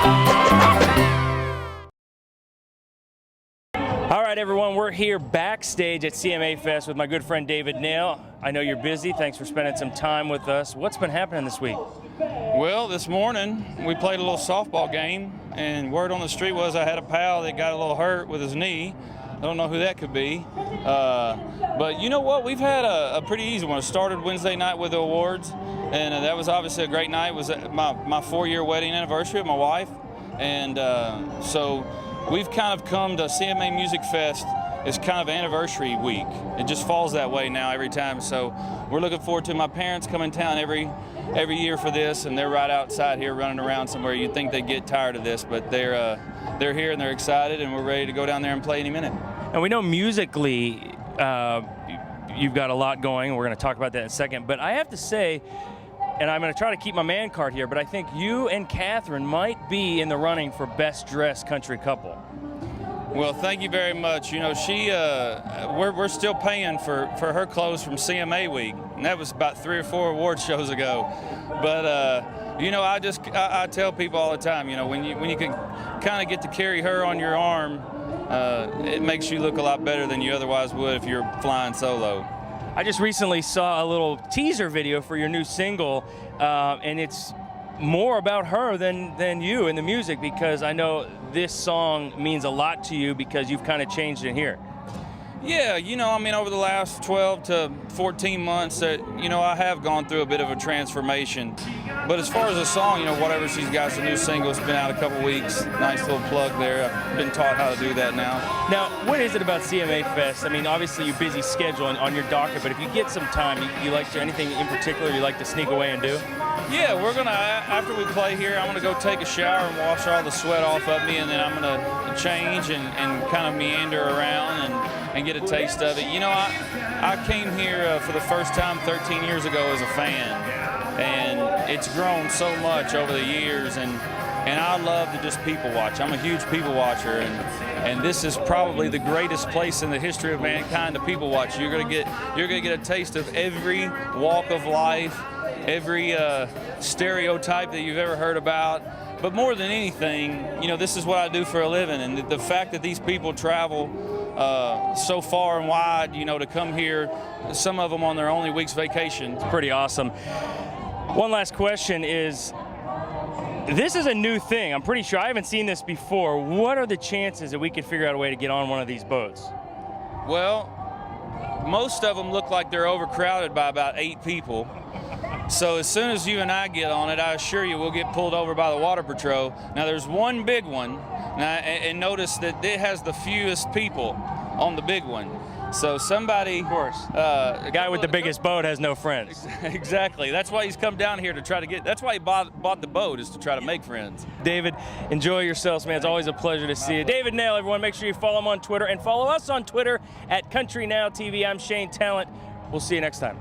All right, everyone, we're here backstage at CMA Fest with my good friend David Nail. I know you're busy. Thanks for spending some time with us. What's been happening this week? Well, this morning we played a little softball game, and word on the street was I had a pal that got a little hurt with his knee. I don't know who that could be. But you know what? We've had a pretty easy one. It started Wednesday night with the awards, and that was obviously a great night. It was my 4-year wedding anniversary with my wife. And so we've kind of come to CMA Music Fest. It's kind of anniversary week. It just falls that way now every time. So we're looking forward to my parents coming to town every year for this, and they're right outside here running around somewhere. You'd think they'd get tired of this, but they're here and they're excited, and we're ready to go down there and play any minute. And we know musically you've got a lot going. We're going to talk about that in a second. But I have to say, and I'm going to try to keep my man card here, but I think you and Catherine might be in the running for best dressed country couple. Well, thank you very much. You know, we're still paying for her clothes from CMA week, and that was about 3 or 4 award shows ago. But you know, I tell people all the time, you know, when you can kind of get to carry her on your arm, it makes you look a lot better than you otherwise would if you're flying solo. I just recently saw a little teaser video for your new single, and it's more about her than you in the music, because I know this song means a lot to you because you've kind of changed it here. Yeah, you know, I mean, over the last 12 to 14 months, you know, I have gone through a bit of a transformation. But as far as the song, you know, whatever she's got, it's a new single. It's been out a couple weeks. Nice little plug there. I've been taught how to do that now. Now, what is it about CMA Fest? I mean, obviously you're busy schedule on your docket, but if you get some time, you like to, anything in particular you like to sneak away and do? Yeah, we're gonna, after we play here, I'm gonna go take a shower and wash all the sweat off of me, and then I'm gonna change and kind of meander around and get a taste of it. You know, I came here for the first time 13 years ago as a fan, and it's grown so much over the years, and I love to just people watch. I'm a huge people watcher, and this is probably the greatest place in the history of mankind to people watch. You're gonna get a taste of every walk of life, every stereotype that you've ever heard about. But more than anything, you know, this is what I do for a living, and the fact that these people travel so far and wide, you know, to come here, some of them on their only week's vacation. It's pretty awesome. One last question is, this is a new thing. I'm pretty sure I haven't seen this before. What are the chances that we could figure out a way to get on one of these boats? Well, most of them look like they're overcrowded by about 8 people. So as soon as you and I get on it, I assure you we'll get pulled over by the Water Patrol. Now there's one big one, and notice that it has the fewest people on the big one. So somebody, of course, the guy with the biggest boat has no friends. Exactly. That's why he's come down here to try to get. That's why he bought the boat, is to try to make friends. David, enjoy yourselves, man. It's always a pleasure to see you. David Nail, everyone, make sure you follow him on Twitter and follow us on Twitter at Country Now TV. I'm Shane Talent. We'll see you next time.